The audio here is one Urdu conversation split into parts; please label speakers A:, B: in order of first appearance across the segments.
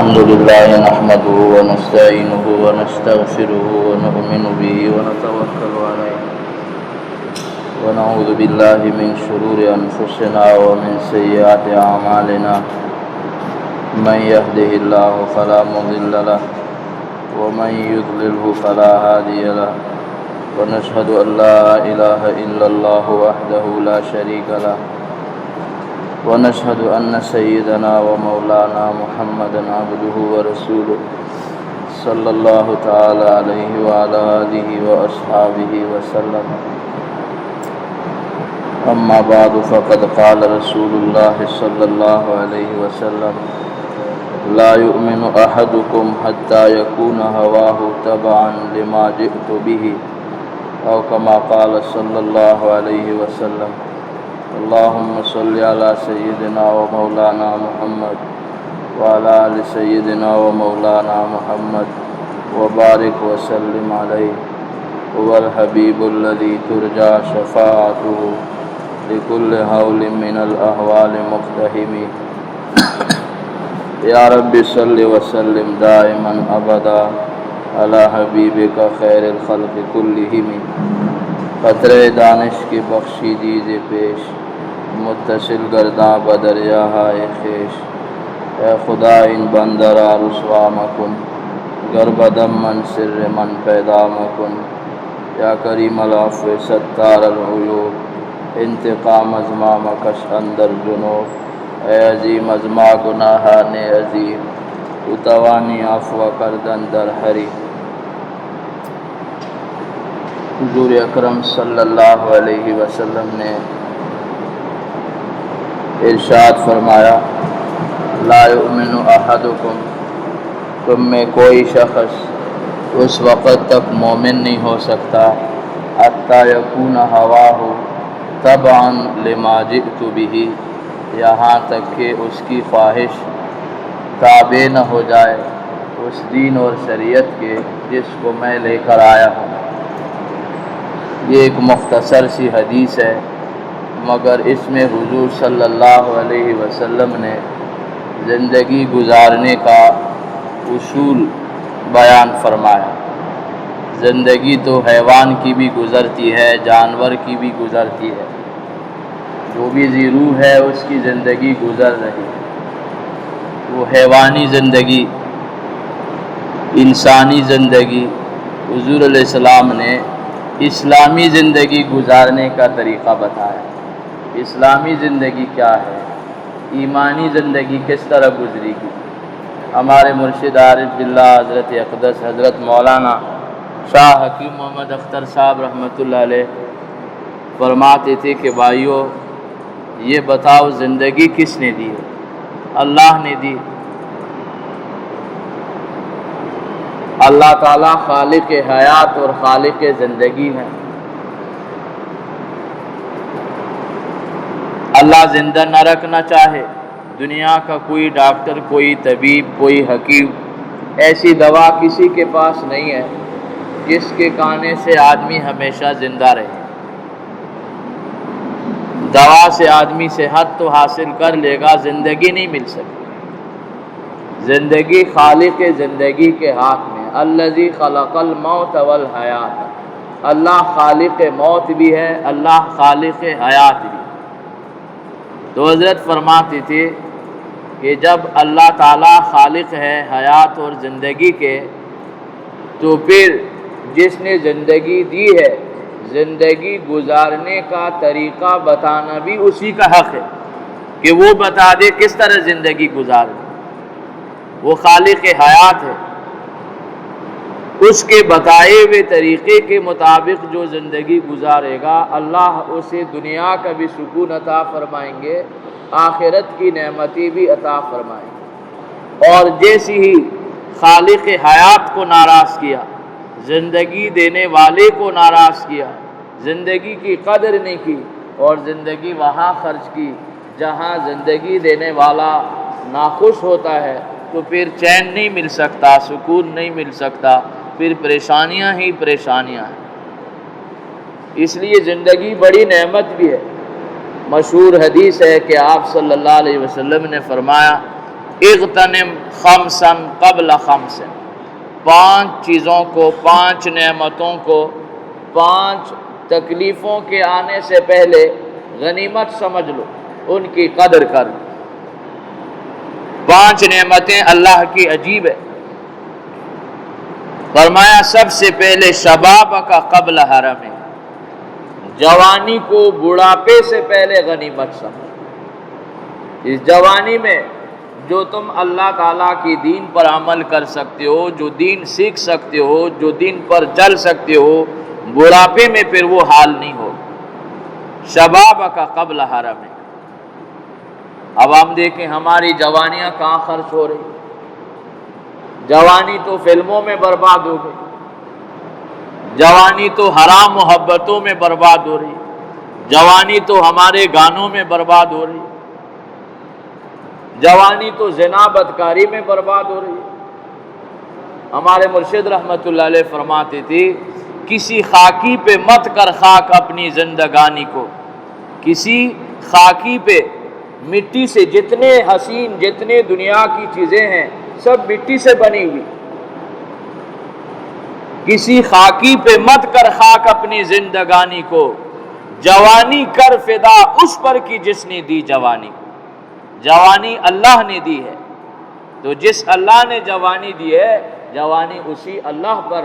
A: الحمد لله نحمده ونستعينه ونستغفره ونؤمن به ونتوكل عليه ونعوذ بالله من شرور أنفسنا ومن سيئات أعمالنا من يهده الله فلا مضل له ومن يضلله فلا هادي له ونشهد أن لا إله إلا الله وحده لا شريك له ونشهد أن سيدنا ومولانا محمدا عبده ورسوله صلى الله تعالى عليه وعلى آله وأصحابه وسلم. أما بعد فقد قال رسول الله صلى الله عليه وسلم: لا يؤمن أحدكم حتى يكون هواه تبعا لما جئت به، أو كما قال صلى الله عليه وسلم. اللهم صل على سيدنا ومولانا محمد وعلى آل سيدنا ومولانا محمد وبارك وسلم عليه. هو الحبيب الذي ترجى شفاعته لكل هول من الأهوال مقتحم. یا رب صل وسلم دائما ابدا على حبیبک خیر الخلق کلہم. قطرے دانش کی بخشی دیجے پیش، متصل گرداں بدریاہائے خیش. اے خدا ان بندرا رسوا مکن، گربدم من سر من پیدا مکن. یا کریم العفو ستار العیوب، انتقام ازما مکش اندر جنوب. اے عظیم ازما گناہان عظیم، تو توانی عفو کردن در حری. حضور اکرم صلی اللہ علیہ وسلم نے ارشاد فرمایا: لا یؤمن احدکم، تم میں کوئی شخص اس وقت تک مومن نہیں ہو سکتا حتی یکون ہواہ تبعا لما جئت بہ، یہاں تک کہ اس کی خواہش تابع نہ ہو جائے اس دین اور شریعت کے جس کو میں لے کر آیا ہوں. یہ ایک مختصر سی حدیث ہے، مگر اس میں حضور صلی اللہ علیہ وسلم نے زندگی گزارنے کا اصول بیان فرمایا. زندگی تو حیوان کی بھی گزرتی ہے، جانور کی بھی گزرتی ہے، جو بھی ذی روح ہے اس کی زندگی گزر رہی ہے. وہ حیوانی زندگی، انسانی زندگی، حضور علیہ السلام نے اسلامی زندگی گزارنے کا طریقہ بتایا. اسلامی زندگی کیا ہے، ایمانی زندگی کس طرح گزری گی. ہمارے مرشد عارف باللہ حضرت اقدس حضرت مولانا شاہ حکیم محمد اختر صاحب رحمۃ اللہ علیہ فرماتے تھے کہ بھائیو، یہ بتاؤ زندگی کس نے دی ہے؟ اللہ نے دی. اللہ تعالیٰ خالق حیات اور خالق زندگی ہے. اللہ زندہ نہ رکھنا چاہے. دنیا کا کوئی ڈاکٹر، کوئی طبیب، کوئی حکیم، ایسی دوا کسی کے پاس نہیں ہے جس کے کھانے سے آدمی ہمیشہ زندہ رہے. دوا سے آدمی صحت تو حاصل کر لے گا، زندگی نہیں مل سکتی. زندگی خالق زندگی کے ہاتھ میں. الذی خلق الموت والحیات، اللہ خالق موت بھی ہے، اللہ خالق حیات بھی. تو حضرت فرماتے تھے کہ جب اللہ تعالیٰ خالق ہے حیات اور زندگی کے، تو پھر جس نے زندگی دی ہے، زندگی گزارنے کا طریقہ بتانا بھی اسی کا حق ہے کہ وہ بتا دے کس طرح زندگی گزارے. وہ خالق حیات ہے، اس کے بتائے ہوئے طریقے کے مطابق جو زندگی گزارے گا، اللہ اسے دنیا کا بھی سکون عطا فرمائیں گے، آخرت کی نعمتی بھی عطا فرمائیں گے. اور جیسی ہی خالق حیات کو ناراض کیا، زندگی دینے والے کو ناراض کیا، زندگی کی قدر نہیں کی اور زندگی وہاں خرچ کی جہاں زندگی دینے والا ناخوش ہوتا ہے، تو پھر چین نہیں مل سکتا، سکون نہیں مل سکتا، پھر پریشانیاں ہی پریشانیاں ہیں. اس لیے زندگی بڑی نعمت بھی ہے. مشہور حدیث ہے کہ آپ صلی اللہ علیہ وسلم نے فرمایا اغتنم خمسن قبل خمسن، 5 چیزوں کو، 5 نعمتوں کو، 5 تکلیفوں کے آنے سے پہلے غنیمت سمجھ لو، ان کی قدر کر۔ 5 نعمتیں اللہ کی عجیب ہے۔ فرمایا سب سے پہلے شباب کا قبل حرم، جوانی کو بڑھاپے سے پہلے غنیمت سمجھ۔ اس جوانی میں جو تم اللہ تعالیٰ کی دین پر عمل کر سکتے ہو، جو دین سیکھ سکتے ہو، جو دین پر چل سکتے ہو، بڑھاپے میں پھر وہ حال نہیں ہو۔ شباب کا قبل حرم۔ اب ہم دیکھیں ہماری جوانیاں کہاں خرچ ہو رہی۔ جوانی تو فلموں میں برباد ہو گئی، جوانی تو حرام محبتوں میں برباد ہو رہی، جوانی تو ہمارے گانوں میں برباد ہو رہی، جوانی تو زنا بدکاری میں برباد ہو رہی۔ ہمارے مرشد رحمت اللہ علیہ فرماتے تھے کسی خاکی پہ مت کر خاک اپنی زندگانی کو، کسی خاکی پہ، مٹی سے جتنے حسین، جتنے دنیا کی چیزیں ہیں سب مٹی سے بنی ہوئی، کسی خاکی پہ مت کر خاک اپنی زندگانی کو، جوانی کر فدا اس پر کی جس نے دی جوانی کو۔ جوانی اللہ نے دی ہے، تو جس اللہ نے جوانی دی ہے، جوانی اسی اللہ پر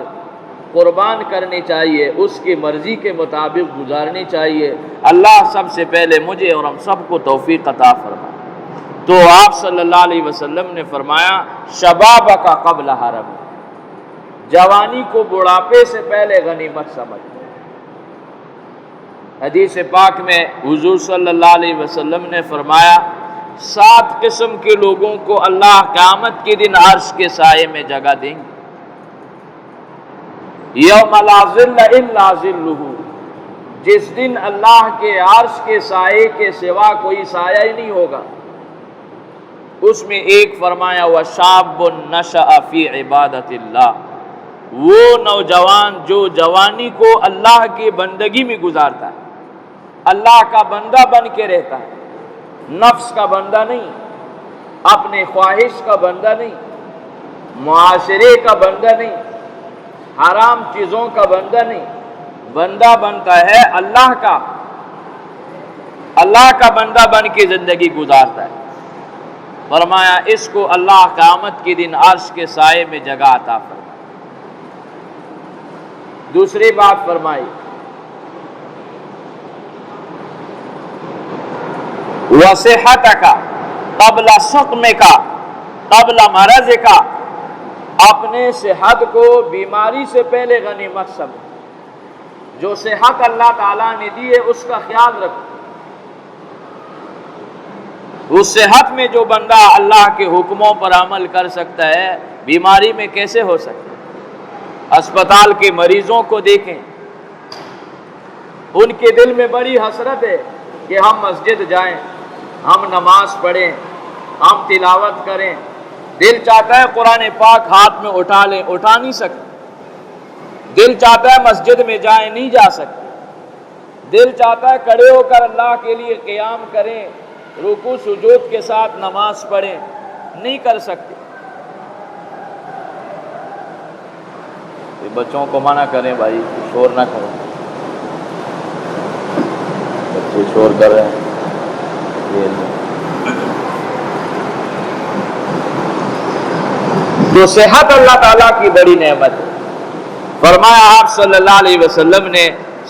A: قربان کرنی چاہیے، اس کی مرضی کے مطابق گزارنی چاہیے۔ اللہ سب سے پہلے مجھے اور ہم سب کو توفیق عطا فرمائے۔ تو آپ صلی اللہ علیہ وسلم نے فرمایا شباب کا قبل حرم، جوانی کو بڑھاپے سے پہلے غنیمت سمجھ۔ حدیث پاک میں حضور صلی اللہ علیہ وسلم نے فرمایا 7 قسم کے لوگوں کو اللہ قیامت کے دن عرش کے سائے میں جگہ دیں گے۔ یوم لا ظل الا ظلہ، جس دن اللہ کے عرش کے سائے کے سوا کوئی سایہ ہی نہیں ہوگا۔ اس میں ایک فرمایا وشاب نشأ فی عبادت اللہ، وہ نوجوان جو جوانی کو اللہ کی بندگی میں گزارتا ہے، اللہ کا بندہ بن کے رہتا ہے، نفس کا بندہ نہیں، اپنے خواہش کا بندہ نہیں، معاشرے کا بندہ نہیں، حرام چیزوں کا بندہ نہیں، بندہ بنتا ہے اللہ کا، اللہ کا بندہ بن کے زندگی گزارتا ہے۔ فرمایا اس کو اللہ قیامت کے دن عرش کے سائے میں جگہ عطا فرمائے۔ دوسری بات فرمائی وصحتک قبل سقمک قبل مرضک، اپنے صحت کو بیماری سے پہلے غنیمت سمجھ۔ جو صحت اللہ تعالیٰ نے دی ہے اس کا خیال رکھو۔ اس صحت میں جو بندہ اللہ کے حکموں پر عمل کر سکتا ہے، بیماری میں کیسے ہو سکتا ہے؟ اسپتال کے مریضوں کو دیکھیں، ان کے دل میں بڑی حسرت ہے کہ ہم مسجد جائیں، ہم نماز پڑھیں، ہم تلاوت کریں، دل چاہتا ہے قرآن پاک ہاتھ میں اٹھا لیں، اٹھا نہیں سکتے، دل چاہتا ہے مسجد میں جائیں، نہیں جا سکتے، دل چاہتا ہے کھڑے ہو کر اللہ کے لیے قیام کریں، رکوع سجود کے ساتھ نماز پڑھیں، نہیں کر سکتے۔ بچوں کو منع کریں بھائی شور نہ کریں، بچے شور کر رہے ہیں۔ تو صحت اللہ تعالیٰ کی بڑی نعمت ہے۔ فرمایا آپ صلی اللہ علیہ وسلم نے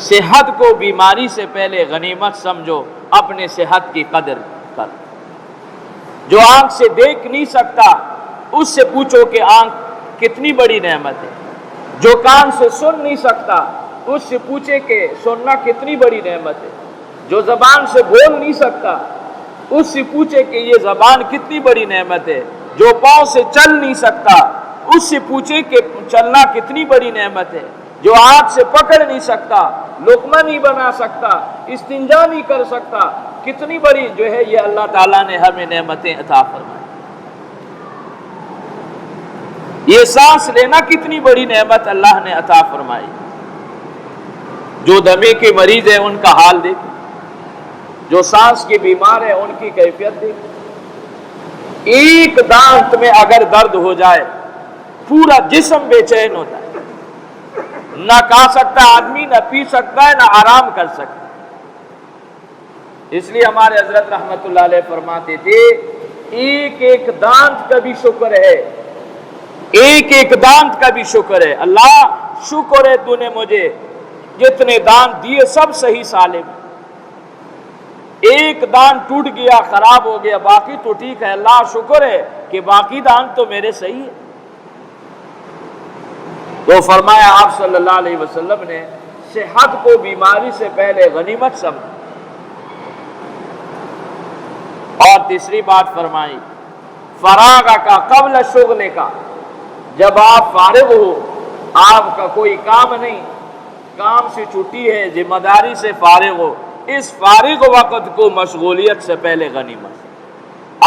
A: صحت کو بیماری سے پہلے غنیمت سمجھو، اپنے صحت کی قدر کر۔ جو آنکھ سے دیکھ نہیں سکتا اس سے پوچھو کہ آنکھ کتنی بڑی نعمت ہے۔ جو کان سے سن نہیں سکتا اس سے پوچھے کہ سننا کتنی بڑی نعمت ہے۔ جو زبان سے بول نہیں سکتا اس سے پوچھے کہ یہ زبان کتنی بڑی نعمت ہے۔ جو پاؤں سے چل نہیں سکتا اس سے پوچھے کہ چلنا کتنی بڑی نعمت ہے۔ جو ہاتھ سے پکڑ نہیں سکتا، لقمہ نہیں بنا سکتا، استنجا نہیں کر سکتا، کتنی بڑی جو ہے یہ اللہ تعالیٰ نے ہمیں نعمتیں عطا فرمائی۔ یہ سانس لینا کتنی بڑی نعمت اللہ نے عطا فرمائی۔ جو دمے کے مریض ہیں ان کا حال دیکھ، جو سانس کے بیمار ہیں ان کی کیفیت دیکھ۔ ایک دانت میں اگر درد ہو جائے پورا جسم بے چین ہوتا ہے، نہ کھا سکتا آدمی، نہ پی سکتا ہے، نہ آرام کر سکتا ہے۔ اس لیے ہمارے حضرت رحمت اللہ علیہ فرماتے تھے ایک ایک دانت کا بھی شکر ہے، ایک ایک دانت کا بھی شکر ہے۔ اللہ شکر ہے تو نے مجھے جتنے دانت دیے سب صحیح سالم، ایک دانت ٹوٹ گیا خراب ہو گیا باقی تو ٹھیک ہے، اللہ شکر ہے کہ باقی دانت تو میرے صحیح ہے۔ تو فرمایا آپ صلی اللہ علیہ وسلم نے صحت کو بیماری سے پہلے غنیمت سمجھا۔ اور تیسری بات فرمائی فراغ کا قبل شغل کا، جب آپ فارغ ہو، آپ کا کوئی کام نہیں، کام سے چھٹی ہے، ذمہ داری سے فارغ ہو، اس فارغ وقت کو مشغولیت سے پہلے غنیمت۔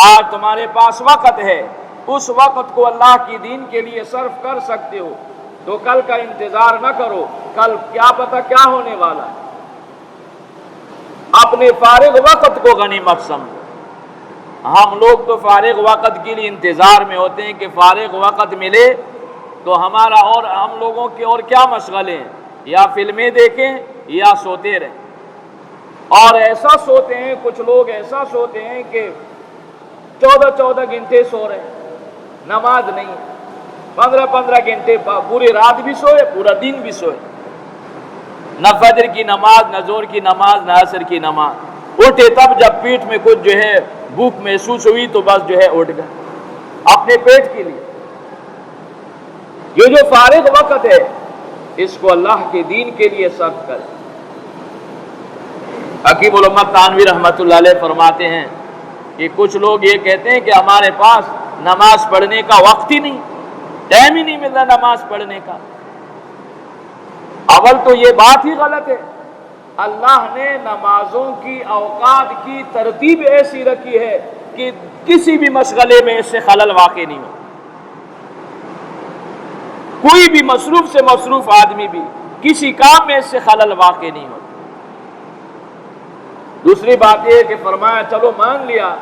A: آج تمہارے پاس وقت ہے، اس وقت کو اللہ کی دین کے لیے صرف کر سکتے ہو تو کل کا انتظار نہ کرو، کل کیا پتہ کیا ہونے والا ہے۔ اپنے فارغ وقت کو غنیمت سمجھو۔ ہم لوگ تو فارغ وقت کے لیے انتظار میں ہوتے ہیں کہ فارغ وقت ملے تو ہمارا اور ہم لوگوں کے اور کیا مشغلے ہیں، یا فلمیں دیکھیں یا سوتے رہیں۔ اور ایسا سوتے ہیں، کچھ لوگ ایسا سوتے ہیں کہ 14 گھنٹے سو رہے ہیں، نماز نہیں، 15 گھنٹے، پوری رات بھی سوئے پورا دن بھی سوئے، نہ فجر کی نماز، نہ ظہر کی نماز، نہ عصر کی نماز۔ اٹھے تب جب پیٹ میں کچھ جو ہے بھوک محسوس ہوئی تو بس جو ہے اٹھ گئے اپنے پیٹ کے لیے۔ یہ جو فارغ وقت ہے اس کو اللہ کے دین کے لیے صرف کریں۔ حکیم الامت تھانوی رحمت اللہ علیہ فرماتے ہیں کہ کچھ لوگ یہ کہتے ہیں کہ ہمارے پاس نماز پڑھنے کا وقت ہی نہیں، ٹائم ہی نہیں ملتا نماز پڑھنے کا۔ اول تو یہ بات ہی غلط ہے، اللہ نے نمازوں کی اوقات کی ترتیب ایسی رکھی ہے کہ کسی بھی مشغلے میں اس سے خلل واقع نہیں ہو۔ کوئی بھی مصروف سے مصروف آدمی بھی کسی کام میں اس سے خلل واقع نہیں ہو۔ دوسری بات یہ کہ فرمایا چلو مان لیا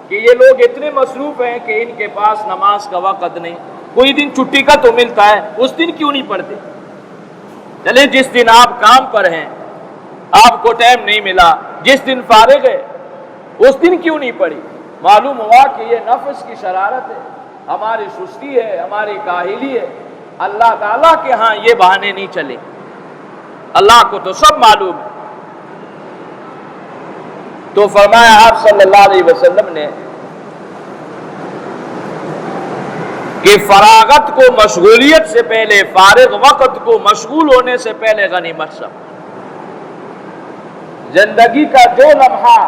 A: کہ یہ لوگ اتنے مصروف ہیں کہ ان کے پاس نماز کا وقت نہیں، کوئی دن چھٹی کا تو ملتا ہے، اس دن کیوں نہیں پڑھتے؟ چلیں جس دن آپ کام پر ہیں، آپ کو ٹائم نہیں ملا، جس دن فارغ ہے اس دن کیوں نہیں پڑھی؟ معلوم ہوا کہ یہ نفس کی شرارت ہے، ہماری سستی ہے، ہماری کاہلی ہے۔ اللہ تعالیٰ کے ہاں یہ بہانے نہیں چلے، اللہ کو تو سب معلوم ہے۔ تو فرمایا آپ صلی اللہ علیہ وسلم نے کہ فراغت کو مشغولیت سے پہلے، فارغ وقت کو مشغول ہونے سے پہلے غنیمت سمجھ۔ زندگی کا جو لمحہ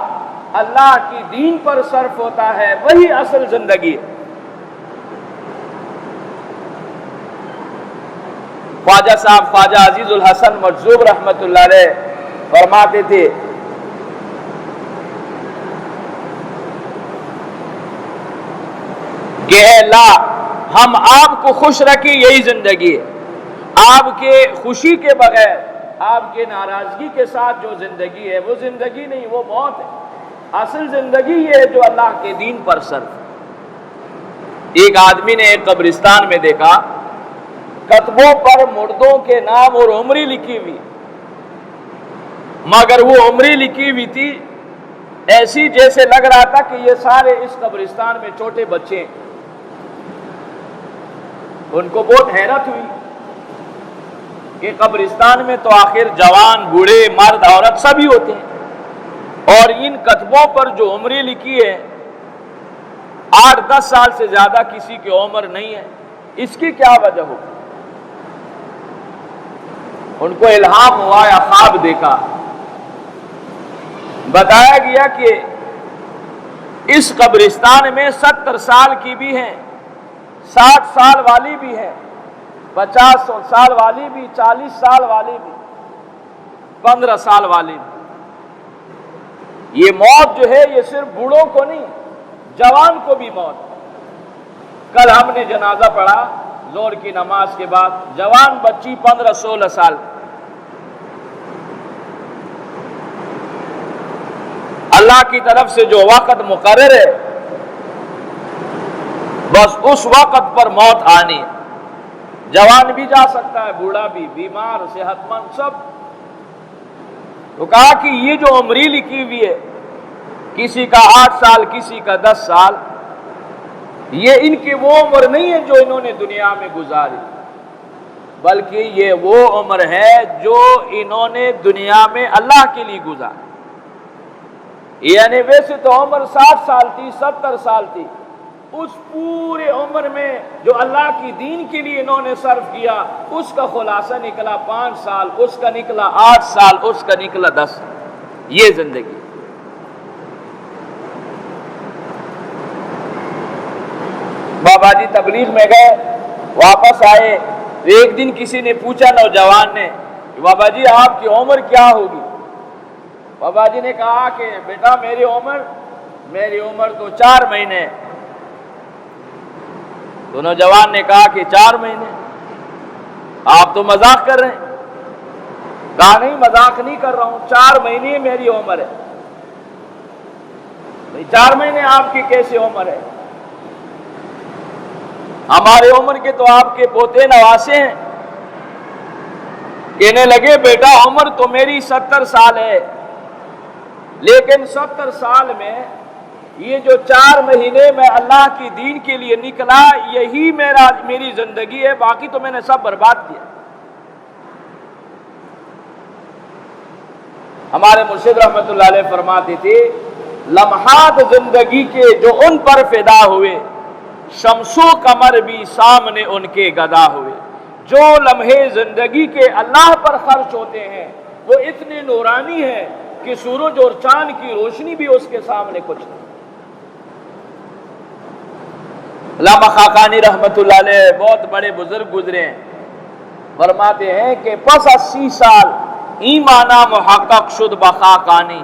A: اللہ کی دین پر صرف ہوتا ہے وہی اصل زندگی ہے۔ خواجہ صاحب خواجہ عزیز الحسن مجذوب رحمت اللہ علیہ فرماتے تھے کہ اے اللہ ہم آپ کو خوش رکھیں، یہی زندگی ہے۔ آپ کے خوشی کے بغیر، آپ کے ناراضگی کے ساتھ جو زندگی ہے وہ زندگی نہیں، وہ موت ہے۔ اصل زندگی یہ ہے جو اللہ کے دین پر صرف۔ ایک آدمی نے ایک قبرستان میں دیکھا کتبوں پر مردوں کے نام اور عمری لکھی ہوئی، مگر وہ عمری لکھی ہوئی تھی ایسی جیسے لگ رہا تھا کہ یہ سارے اس قبرستان میں چھوٹے بچے ہیں۔ ان کو بہت حیرت ہوئی کہ قبرستان میں تو آخر جوان، بوڑھے، مرد، عورت سبھی ہوتے ہیں، اور ان کتبوں پر جو عمری لکھی ہے 8-10 سال سے زیادہ کسی کی عمر نہیں ہے، اس کی کیا وجہ ہو؟ ان کو الہام ہوا یا خواب دیکھا، بتایا گیا کہ اس قبرستان میں 70 سال کی بھی ہیں، 60 سال والی بھی ہے، 50 سال والی بھی، 40 سال والی بھی، 15 سال والی بھی۔ یہ موت جو ہے یہ صرف بوڑھوں کو نہیں، جوان کو بھی موت۔ کل ہم نے جنازہ پڑھا ظہر کی نماز کے بعد، جوان بچی 15-16 سال، اللہ کی طرف سے جو وقت مقرر ہے بس اس وقت پر موت آنی ہے۔ جوان بھی جا سکتا ہے، بوڑھا بھی، بیمار، صحت مند، سب۔ تو کہا کہ یہ جو عمری لکھی ہوئی ہے، کسی کا 8 سال، کسی کا 10 سال، یہ ان کی وہ عمر نہیں ہے جو انہوں نے دنیا میں گزاری، بلکہ یہ وہ عمر ہے جو انہوں نے دنیا میں اللہ کے لیے گزاری۔ یعنی ویسے تو عمر 60 سال تھی، 70 سال تھی، اس پورے عمر میں جو اللہ کی دین کے لیے انہوں نے صرف کیا، اس کا خلاصہ نکلا 5 سال، اس کا نکلا 8 سال، اس کا نکلا 10 سال۔ یہ زندگی۔ بابا جی تبلیغ میں گئے، واپس آئے، ایک دن کسی نے پوچھا نوجوان نے کہ بابا جی آپ کی عمر کیا ہوگی؟ بابا جی نے کہا کہ بیٹا میری عمر تو 4 مہینے۔ تو نوجوان نے کہا کہ 4 مہینے؟ آپ تو مذاق کر رہے ہیں۔ کہا نہیں، مذاق نہیں کر رہا ہوں، 4 مہینے میری عمر ہے۔ 4 مہینے آپ کی کیسے عمر ہے؟ ہمارے عمر کے تو آپ کے پوتے نواسے ہیں۔ کہنے لگے بیٹا عمر تو میری 70 سال ہے، لیکن 70 سال میں یہ جو 4 مہینے میں اللہ کی دین کے لیے نکلا، یہی میری زندگی ہے، باقی تو میں نے سب برباد کیا۔ ہمارے مرشد رحمت اللہ علیہ فرماتے تھے لمحات زندگی کے جو ان پر فدا ہوئے، شمس و قمر بھی سامنے ان کے گدا ہوئے۔ جو لمحے زندگی کے اللہ پر خرچ ہوتے ہیں وہ اتنے نورانی ہیں کہ سورج اور چاند کی روشنی بھی اس کے سامنے کچھ نہیں۔ علامہ خاقانی رحمت اللہ علیہ بہت بڑے بزرگ گزرے ہیں، فرماتے ہیں کہ پس 80 سال ایمانہ محقق شد بخاقانی،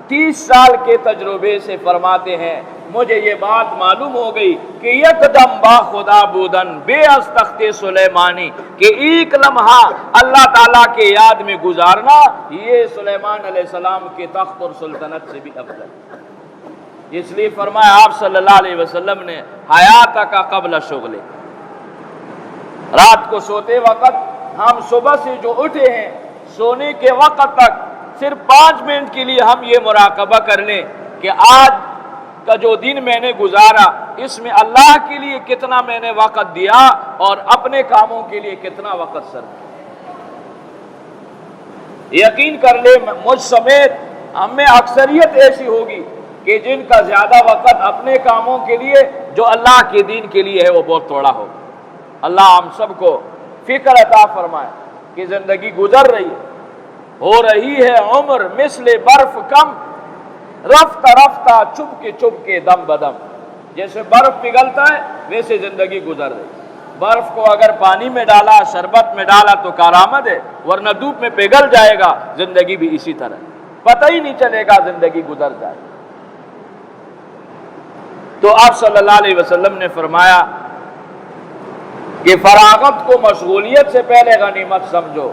A: 30 سال کے تجربے سے فرماتے ہیں مجھے یہ بات معلوم ہو گئی کہ یکدم با خدا بودن بے از تخت سلیمانی، کہ ایک لمحہ اللہ تعالیٰ کے یاد میں گزارنا یہ سلیمان علیہ السلام کے تخت اور سلطنت سے بھی افضل۔ اس لیے فرمایا آپ صلی اللہ علیہ وسلم نے حیات کا قبل شغل، رات کو سوتے وقت ہم صبح سے جو اٹھے ہیں سونے کے وقت تک صرف 5 منٹ کے لیے ہم یہ مراقبہ کر لیں کہ آج کا جو دن میں نے گزارا اس میں اللہ کے لیے کتنا میں نے وقت دیا اور اپنے کاموں کے لیے کتنا وقت صرف۔ یقین کر لے مجھ سمیت ہم میں اکثریت ایسی ہوگی کہ جن کا زیادہ وقت اپنے کاموں کے لیے جو اللہ کے دین کے لیے ہے وہ بہت تھوڑا ہوگا۔ اللہ ہم سب کو فکر عطا فرمائے کہ زندگی گزر رہی ہے، ہو رہی ہے عمر مثل برف کم، رفتہ رفتہ چپ کے دم بدم۔ جیسے برف پگھلتا ہے ویسے زندگی گزر رہی ہے۔ برف کو اگر پانی میں ڈالا، شربت میں ڈالا تو کارآمد ہے، ورنہ دھوپ میں پگھل جائے گا۔ زندگی بھی اسی طرح پتہ ہی نہیں چلے گا، زندگی گزر جائے گی۔ تو آپ صلی اللہ علیہ وسلم نے فرمایا کہ فراغت کو مشغولیت سے پہلے غنیمت سمجھو،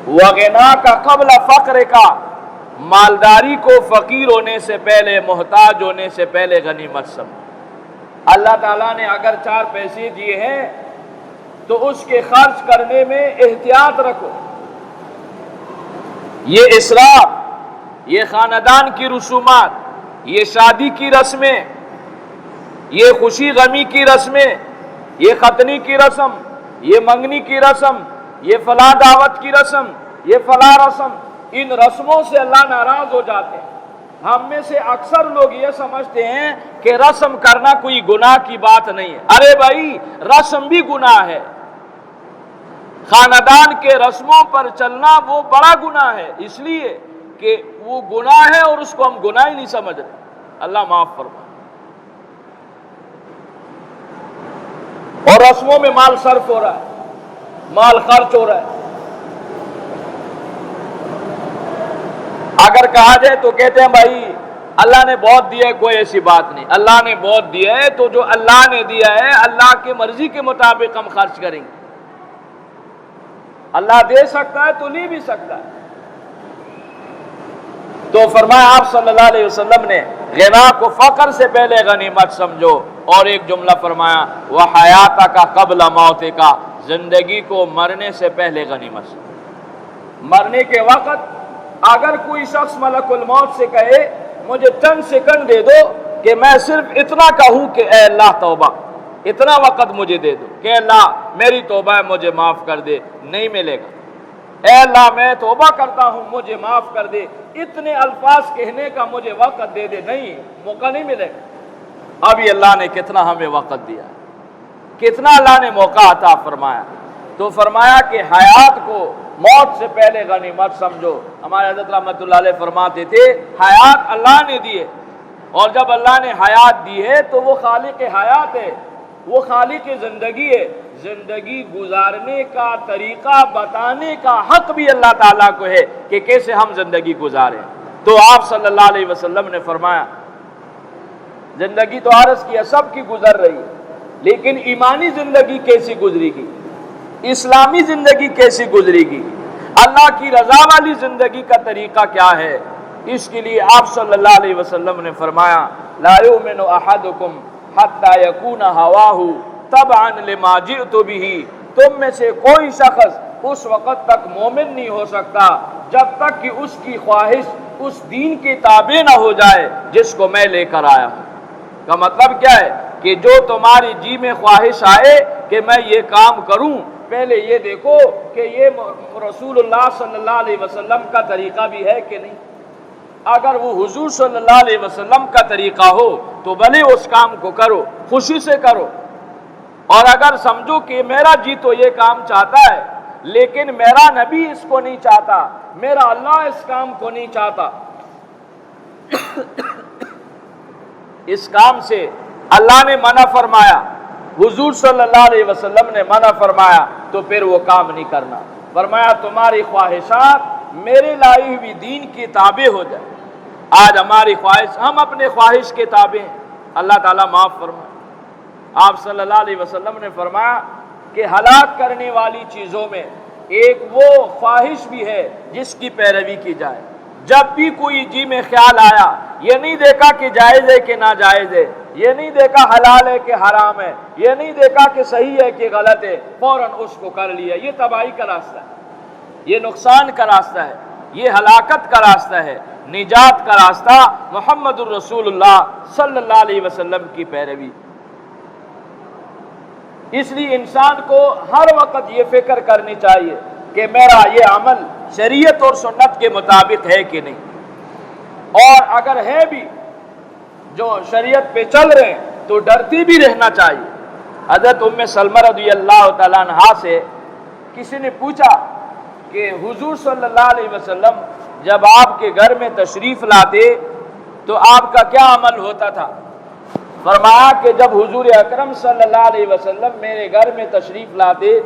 A: وغنا کا قبل فقر کا، مالداری کو فقیر ہونے سے پہلے، محتاج ہونے سے پہلے غنیمت سمجھو۔ اللہ تعالیٰ نے اگر 4 پیسے دیے ہیں تو اس کے خرچ کرنے میں احتیاط رکھو۔ یہ اسراف، یہ خاندان کی رسومات، یہ شادی کی رسمیں، یہ خوشی غمی کی رسمیں، یہ ختنی کی رسم، یہ منگنی کی رسم، یہ فلاں دعوت کی رسم، یہ فلاں رسم، ان رسموں سے اللہ ناراض ہو جاتے ہیں۔ ہم میں سے اکثر لوگ یہ سمجھتے ہیں کہ رسم کرنا کوئی گناہ کی بات نہیں ہے۔ ارے بھائی رسم بھی گناہ ہے، خاندان کے رسموں پر چلنا وہ بڑا گناہ ہے، اس لیے کہ وہ گناہ ہے اور اس کو ہم گناہ ہی نہیں سمجھ رہے۔ اللہ معاف فرمائے۔ اور رسموں میں مال صرف ہو رہا ہے، مال خرچ ہو رہا ہے۔ اگر کہا جائے تو کہتے ہیں بھائی اللہ نے بہت دیا ہے، کوئی ایسی بات نہیں۔ اللہ نے بہت دیا ہے تو جو اللہ نے دیا ہے اللہ کی مرضی کے مطابق ہم خرچ کریں گے۔ اللہ دے سکتا ہے تو لے بھی سکتا ہے۔ تو فرمایا آپ صلی اللہ علیہ وسلم نے غنا کو فقر سے پہلے غنیمت سمجھو، اور ایک جملہ فرمایا وَحَيَاتَكَ قَبْلَ مَوْتِكَ، زندگی کو مرنے سے پہلے غنیمت سے۔ مرنے کے وقت اگر کوئی شخص ملک الموت سے کہے مجھے چند سیکنڈ دے دو کہ میں صرف اتنا کہوں کہ اے اللہ توبہ، اتنا وقت مجھے دے دو کہ اللہ میری توبہ ہے مجھے معاف کر دے، نہیں ملے گا۔ اے اللہ میں توبہ کرتا ہوں مجھے معاف کر دے، اتنے الفاظ کہنے کا مجھے وقت دے دے، نہیں، موقع نہیں ملے گا۔ ابھی اللہ نے کتنا ہمیں وقت دیا، کتنا اللہ نے موقع عطا فرمایا۔ تو فرمایا کہ حیات کو موت سے پہلے غنیمت سمجھو۔ ہمارے حضرت رحمۃ اللہ علیہ فرماتے تھے حیات اللہ نے دی ہے، اور جب اللہ نے حیات دی ہے تو وہ خالق حیات ہے، وہ خالق زندگی ہے۔ زندگی گزارنے کا طریقہ بتانے کا حق بھی اللہ تعالیٰ کو ہے کہ کیسے ہم زندگی گزاریں۔ تو آپ صلی اللہ علیہ وسلم نے فرمایا زندگی تو عرض کیا سب کی گزر رہی ہے، لیکن ایمانی زندگی کیسی گزرے گی، اسلامی زندگی کیسی گزرے گی، اللہ کی رضا والی زندگی کا طریقہ کیا ہے؟ اس کے لیے آپ صلی اللہ علیہ وسلم نے فرمایا لا یؤمن احدکم حتی یکون ہواہ تبعا لما جئت بہ، تم میں سے کوئی شخص اس وقت تک مومن نہیں ہو سکتا جب تک کہ اس کی خواہش اس دین کے تابع نہ ہو جائے جس کو میں لے کر آیا ہوں۔ کا مطلب کیا ہے کہ جو تمہاری جی میں خواہش آئے کہ میں یہ کام کروں، پہلے یہ دیکھو کہ یہ رسول اللہ صلی اللہ علیہ وسلم کا طریقہ بھی ہے کہ نہیں۔ اگر وہ حضور صلی اللہ علیہ وسلم کا طریقہ ہو تو بھلے اس کام کو کرو، خوشی سے کرو، اور اگر سمجھو کہ میرا جی تو یہ کام چاہتا ہے لیکن میرا نبی اس کو نہیں چاہتا، میرا اللہ اس کام کو نہیں چاہتا، اس کام سے اللہ نے منع فرمایا، حضور صلی اللہ علیہ وسلم نے منع فرمایا، تو پھر وہ کام نہیں کرنا۔ فرمایا تمہاری خواہشات میرے لائی ہوئی دین کی تابع ہو جائے۔ آج ہماری خواہش، ہم اپنے خواہش کے تابع ہیں، اللہ تعالیٰ معاف فرمائے۔ آپ صلی اللہ علیہ وسلم نے فرمایا کہ ہلاک کرنے والی چیزوں میں ایک وہ خواہش بھی ہے جس کی پیروی کی جائے۔ جب بھی کوئی جی میں خیال آیا، یہ نہیں دیکھا کہ جائز ہے کہ ناجائز ہے، یہ نہیں دیکھا حلال ہے کہ حرام ہے، یہ نہیں دیکھا کہ صحیح ہے کہ غلط ہے، فوراً اس کو کر لیا۔ یہ تباہی کا راستہ ہے، یہ نقصان کا راستہ ہے، یہ ہلاکت کا راستہ ہے۔ نجات کا راستہ محمد الرسول اللہ صلی اللہ علیہ وسلم کی پیروی۔ اس لیے انسان کو ہر وقت یہ فکر کرنی چاہیے کہ میرا یہ عمل شریعت اور سنت کے مطابق ہے کہ نہیں، اور اگر ہے بھی جو شریعت پہ چل رہے ہیں تو ڈرتی بھی رہنا چاہیے۔ حضرت ام سلمہ رضی اللہ تعالیٰ عنہا سے کسی نے پوچھا کہ حضور صلی اللہ علیہ وسلم جب آپ کے گھر میں تشریف لاتے تو آپ کا کیا عمل ہوتا تھا؟ فرمایا کہ جب حضور اکرم صلی اللہ علیہ وسلم میرے گھر میں تشریف لاتے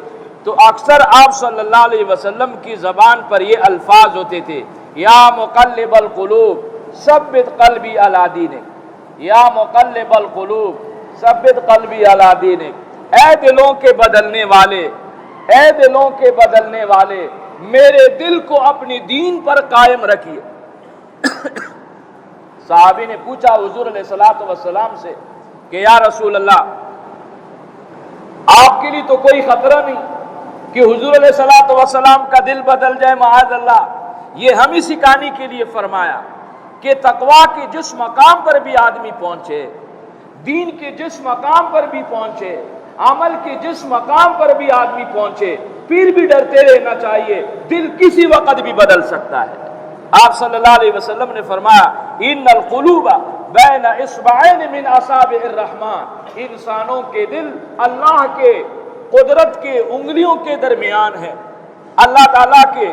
A: تو اکثر آپ صلی اللہ علیہ وسلم کی زبان پر یہ الفاظ ہوتے تھے یا مقلب القلوب ثبت قلبی علی دینک، یا مقلب القلوب ثبت قلبی علی دینک، اے دلوں کے بدلنے والے، اے دلوں کے بدلنے والے، میرے دل کو اپنی دین پر قائم رکھیے۔ صحابی نے پوچھا حضور علیہ الصلوۃ والسلام سے کہ یا رسول اللہ آپ کے لیے تو کوئی خطرہ نہیں کہ حضور علیہ الصلوۃ والسلام کا دل بدل جائے معاذ اللہ؟ یہ ہم ہی سکھانے کے لیے فرمایا کہ تقویٰ کے جس مقام پر بھی آدمی پہنچے، دین کے جس مقام پر بھی پہنچے، عمل کے جس مقام پر بھی آدمی پہنچے، پھر بھی ڈرتے رہنا چاہیے، دل کسی وقت بھی بدل سکتا ہے۔ آپ صلی اللہ علیہ وسلم نے فرمایا ان القلوب بین اصبعین من اصابع الرحمن، انسانوں کے دل اللہ کے قدرت کے انگلیوں کے درمیان ہے، اللہ تعالیٰ کے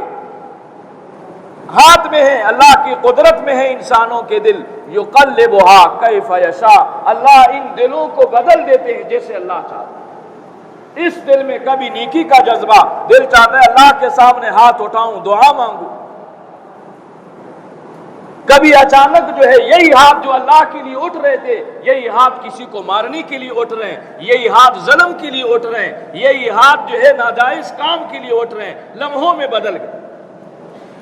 A: ہاتھ میں ہے، اللہ کی قدرت میں ہے انسانوں کے دل، یقلبها کیف یشاء، اللہ ان دلوں کو بدل دیتے ہیں جیسے اللہ چاہتا ہے۔ اس دل میں کبھی نیکی کا جذبہ، دل چاہتا ہے اللہ کے سامنے ہاتھ اٹھاؤں، دعا مانگوں، کبھی اچانک جو ہے یہی ہاتھ جو اللہ کے لیے اٹھ رہے تھے، یہی ہاتھ کسی کو مارنے کے لیے اٹھ رہے ہیں، یہی ہاتھ ظلم کے لیے اٹھ رہے ہیں، یہی ہاتھ جو ہے ناجائز کام کے لیے اٹھ رہے ہیں، لمحوں میں بدل گئے۔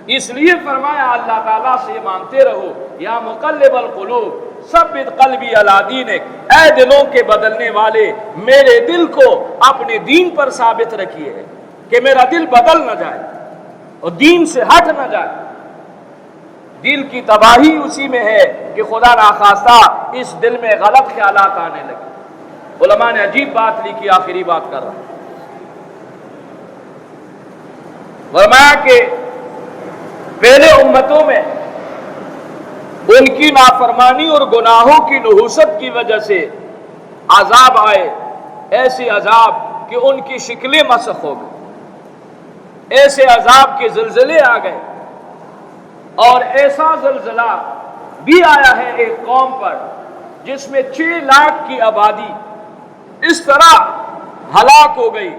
B: اس لیے فرمایا اللہ تعالیٰ سے مانگتے رہو، یا مقلب القلوب ثبت قلبی علی دینک، اے دلوں کے بدلنے والے میرے دل کو اپنے دین پر ثابت رکھیے کہ میرا دل بدل نہ جائے اور دین سے ہٹ نہ جائے۔ دل کی تباہی اسی میں ہے کہ خدا ناخواستہ اس دل میں غلط خیالات آنے لگے۔ علماء نے عجیب بات لکھی، آخری بات کر رہا ہوں، فرمایا کہ پہلے امتوں میں ان کی نافرمانی اور گناہوں کی نحوست کی وجہ سے عذاب آئے، ایسے عذاب کہ ان کی شکلیں مسخ ہو گئی، ایسے عذاب کے زلزلے آ گئے، اور ایسا زلزلہ بھی آیا ہے ایک قوم پر جس میں 6 لاکھ کی آبادی اس طرح ہلاک ہو گئی۔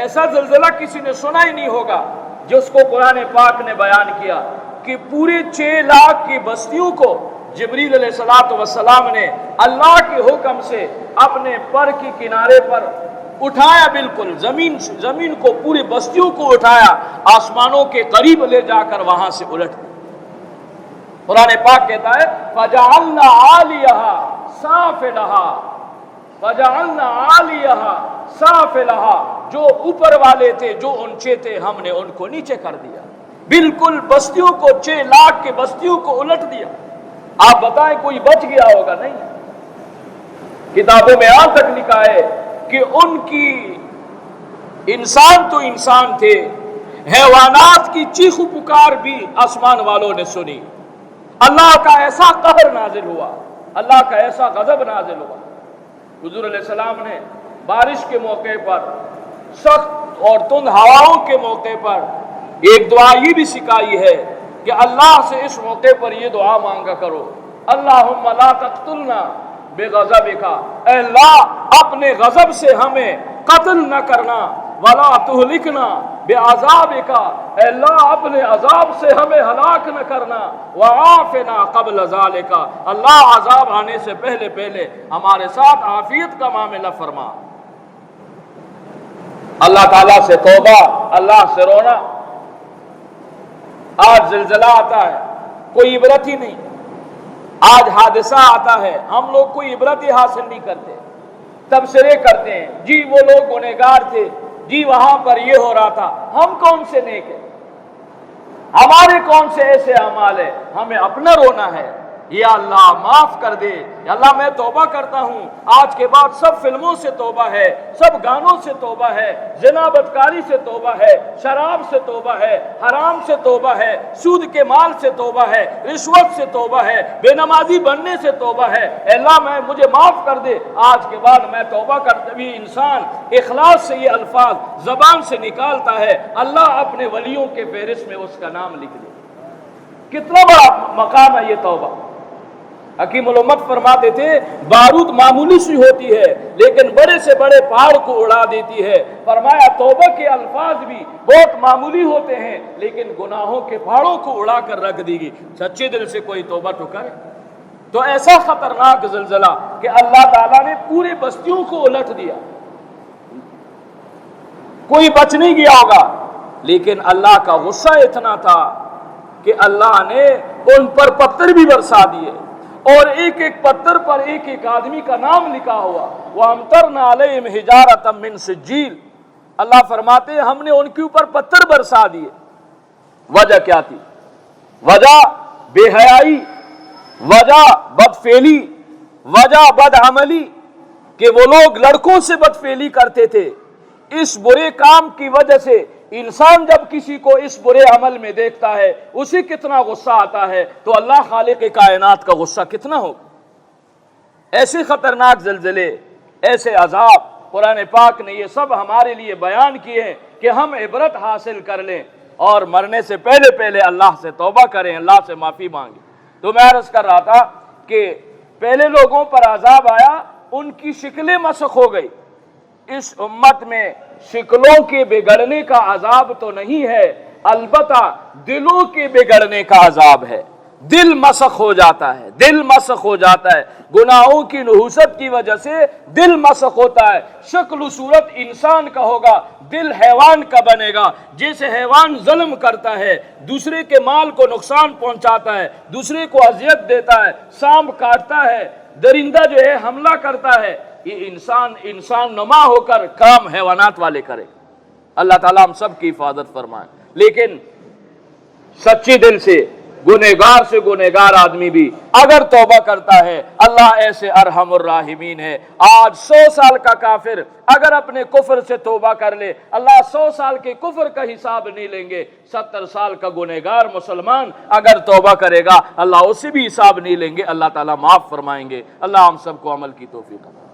B: ایسا زلزلہ کسی نے سنا ہی نہیں ہوگا جس کو قرآن پاک نے بیان کیا کہ پورے 6 لاکھ کی بستیوں کو جبریل علیہ السلام نے اللہ کے حکم سے اپنے پر کی کنارے پر اٹھایا، بالکل زمین کو، پوری بستیوں کو اٹھایا، آسمانوں کے قریب لے جا کر وہاں سے الٹ دیا۔ قرآن پاک کہتا ہے فَجَعَلْنَا عَالِيَهَا سَافِلَهَا، فَجَعَلْنَا عَالِيَهَا سَافِلَهَا، جو اوپر والے تھے، جو اونچے تھے، ہم نے ان کو نیچے کر دیا، بالکل بستیوں کو، 6 لاکھ کے بستیوں کو الٹ دیا۔ آپ بتائیں کوئی بچ گیا ہوگا؟ نہیں۔ کتابوں میں آج تک لکھا ہے کہ ان کی انسان تو انسان تھے، حیوانات کی چیخ و پکار بھی آسمان والوں نے سنی۔ اللہ کا ایسا قہر نازل ہوا، اللہ کا ایسا غضب نازل ہوا۔ حضور علیہ السلام نے بارش کے موقع پر، سخت اور تند ہواؤں کے موقع پر ایک دعا یہ بھی سکھائی ہے کہ اللہ سے اس موقع پر یہ دعا مانگا کرو، اللہم لا تقتلنا بغضبک، اے اللہ اپنے غضب سے ہمیں قتل نہ کرنا، ولا تہلکنا بعذابک، اے اللہ اپنے عذاب سے ہمیں ہلاک نہ کرنا، وعافنا قبل ذالک، اللہ عذاب آنے سے پہلے پہلے ہمارے ساتھ عافیت کا معاملہ فرما۔ اللہ تعالیٰ سے توبہ، اللہ سے رونا۔ آج زلزلہ آتا ہے، کوئی عبرت ہی نہیں، آج حادثہ آتا ہے، ہم لوگ کوئی عبرت ہی حاصل نہیں کرتے، تبصرے کرتے ہیں، جی وہ لوگ گنہگار تھے، جی وہاں پر یہ ہو رہا تھا۔ ہم کون سے نیک ہیں؟ ہمارے کون سے ایسے اعمال ہیں؟ ہمیں اپنا رونا ہے، یا اللہ معاف کر دے، یا اللہ میں توبہ کرتا ہوں، آج کے بعد سب فلموں سے توبہ ہے، سب گانوں سے توبہ ہے، زنا بدکاری سے توبہ ہے، شراب سے توبہ ہے، حرام سے توبہ ہے، سود کے مال سے توبہ ہے، رشوت سے توبہ ہے، بے نمازی بننے سے توبہ ہے، اے اللہ مجھے معاف کر دے، آج کے بعد میں توبہ کرتے ہوئے انسان اخلاص سے یہ الفاظ زبان سے نکالتا ہے، اللہ اپنے ولیوں کے فہرست میں اس کا نام لکھ دے۔ کتنا بڑا مقام ہے یہ توبہ۔ حکیم الامت فرماتے تھے بارود معمولی سی ہوتی ہے لیکن بڑے سے بڑے پہاڑ کو اڑا دیتی ہے۔ فرمایا توبہ کے الفاظ بھی بہت معمولی ہوتے ہیں لیکن گناہوں کے پہاڑوں کو اڑا کر رکھ دی گی۔ سچے دل سے کوئی توبہ تو کرے۔ تو ایسا خطرناک زلزلہ کہ اللہ تعالیٰ نے پورے بستیوں کو الٹ دیا، کوئی بچ نہیں گیا ہوگا، لیکن اللہ کا غصہ اتنا تھا کہ اللہ نے ان پر پتھر بھی برسا دیے اور ایک ایک پتھر پر ایک ایک آدمی کا نام لکھا ہوا۔ وَأَمْطَرْنَا عَلَيْهِمْ حِجَارَةً مِّن سِجِّيلٍ، اللہ فرماتے ہیں ہم نے ان کے اوپر پتھر برسا دیے۔ وجہ کیا تھی؟ وجہ بے حیائی، وجہ بدفعلی، وجہ بدعملی، کہ وہ لوگ لڑکوں سے بدفعلی کرتے تھے۔ اس برے کام کی وجہ سے انسان جب کسی کو اس برے عمل میں دیکھتا ہے اسے کتنا غصہ آتا ہے، تو اللہ خالق کائنات کا غصہ کتنا ہوگا۔ ایسے خطرناک زلزلے، ایسے عذاب قرآن پاک نے یہ سب ہمارے لیے بیان کیے ہیں کہ ہم عبرت حاصل کر لیں اور مرنے سے پہلے پہلے اللہ سے توبہ کریں، اللہ سے معافی مانگیں۔ تو میں عرض کر رہا تھا کہ پہلے لوگوں پر عذاب آیا، ان کی شکلیں مسخ ہو گئی۔ اس امت میں شکلوں کے بگڑنے کا عذاب تو نہیں ہے، البتہ دلوں کے بگڑنے کا عذاب ہے۔ دل مسخ ہو جاتا ہے، دل مسخ ہو جاتا ہے، گناہوں کی نحوست کی وجہ سے دل مسخ ہوتا ہے، شکل و صورت انسان کا ہوگا، دل حیوان کا بنے گا۔ جیسے حیوان ظلم کرتا ہے، دوسرے کے مال کو نقصان پہنچاتا ہے، دوسرے کو اذیت دیتا ہے، سانپ کاٹتا ہے، درندہ جو ہے حملہ کرتا ہے، یہ انسان نما ہو کر کام حیوانات والے کرے۔ اللہ تعالیٰ ہم سب کی حفاظت فرمائے۔ لیکن سچی دل سے گنہگار آدمی بھی اگر توبہ کرتا ہے، اللہ ایسے ارحم الراحمین ہے۔ آج 100 سال کا کافر اگر اپنے کفر سے توبہ کر لے، اللہ 100 سال کے کفر کا حساب نہیں لیں گے۔ 70 سال کا گنہگار مسلمان اگر توبہ کرے گا، اللہ اسے بھی حساب نہیں لیں گے، اللہ تعالیٰ معاف فرمائیں گے۔ اللہ ہم سب کو عمل کی توفیق عطا۔